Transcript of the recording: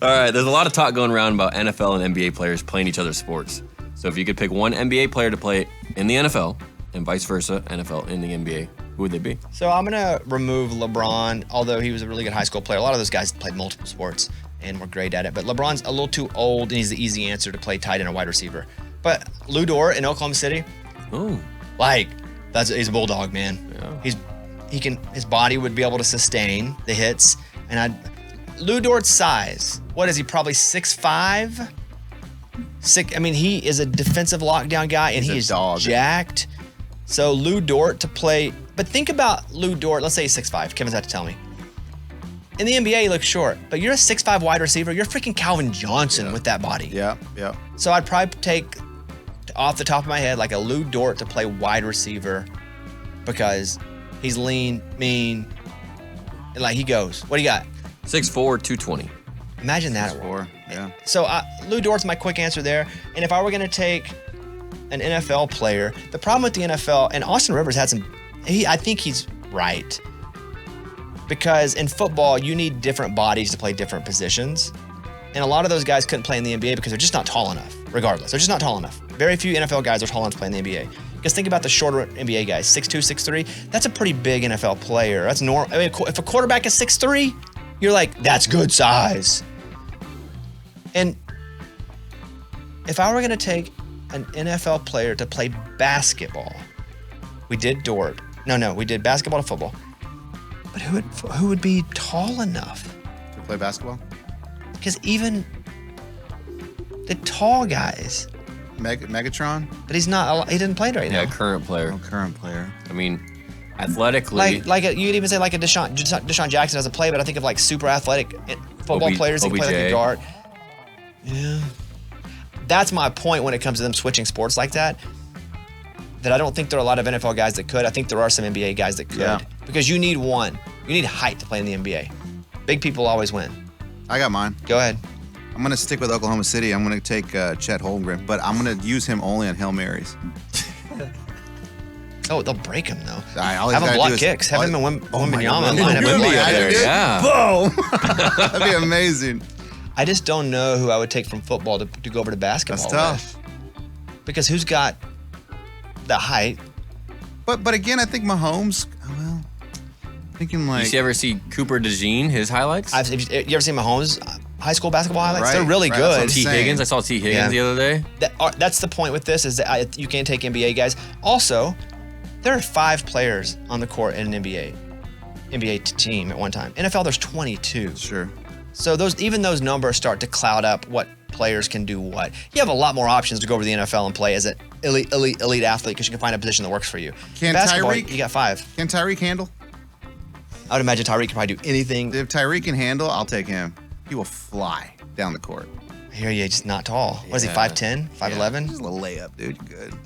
All right, there's a lot of talk going around about NFL and NBA players playing each other's sports. So if you could pick one NBA player to play in the NFL and vice versa, NFL in the NBA, who would they be? So I'm going to remove LeBron, although he was a really good high school player. A lot of those guys played multiple sports and were great at it. But LeBron's a little too old, and he's the easy answer to play tight end or wide receiver. But Lou Dort in Oklahoma City, Oh, he's a bulldog, man. Yeah. His body would be able to sustain the hits. And Lou Dort's size, what is he, probably 6'5"? He is a defensive lockdown guy, and He's a dog. jacked. So Lou Dort to play, but think about Lou Dort, let's say he's 6'5", Kevin's had to tell me. In the NBA, he looks short, but you're a 6'5" wide receiver, you're freaking Calvin Johnson with that body. Yeah. So I'd probably take, off the top of my head, like a Lou Dort to play wide receiver because he's lean, mean, and he goes. What do you got? 6'4", 220. Imagine that. 4. Yeah. So Lou Dort's my quick answer there. And if I were going to take an NFL player, the problem with the NFL, and Austin Rivers had I think he's right. Because in football, you need different bodies to play different positions. And a lot of those guys couldn't play in the NBA because they're just not tall enough, regardless. They're just not tall enough. Very few NFL guys are tall enough to play in the NBA. Because think about the shorter NBA guys, 6'2", 6'3". That's a pretty big NFL player. That's normal. I mean, if a quarterback is 6'3", you're like, that's good size. And if I were going to take an NFL player to play basketball, we did Dort. No, we did basketball to football. But who would be tall enough? To play basketball? Because even the tall guys. Megatron? But he's not. He didn't play right now. Yeah, current player. Oh, current player. I mean, athletically. You could even say like a Deshaun Jackson doesn't play, but I think of like super athletic football players that can play like a guard. Yeah. That's my point when it comes to them switching sports like that. That I don't think there are a lot of NFL guys that could. I think there are some NBA guys that could. Yeah. Because you need one. You need height to play in the NBA. Big people always win. I got mine. Go ahead. I'm going to stick with Oklahoma City. I'm going to take Chet Holmgren, but I'm going to use him only on Hail Marys. Oh, they'll break him though. All he's Have him gotta block do is- kicks. Have him in Wembanyama Wemby line up. up there, yeah. Boom! That'd be amazing. I just don't know who I would take from football to go over to basketball. That's tough. with. Because who's got the height? But again, I think Mahomes, thinking like... You ever see Cooper DeJean, his highlights? You ever seen Mahomes' high school basketball highlights? Right, They're really right, that's what I'm good. T. saying. Higgins. I saw T. Higgins the other day. That's the point with this is that you can't take NBA guys. Also, there are 5 players on the court in an NBA team at one time. NFL, there's 22. Sure. So even those numbers start to cloud up what players can do what. You have a lot more options to go over to the NFL and play as an elite athlete because you can find a position that works for you. Can Basketball, Tyreek- you got 5. Can Tyreek handle? I would imagine Tyreek can probably do anything. If Tyreek can handle, I'll take him. He will fly down the court. I hear you, just not tall. What is he, Yeah. 5'10", 5'11"? Just a little layup, dude. You're good.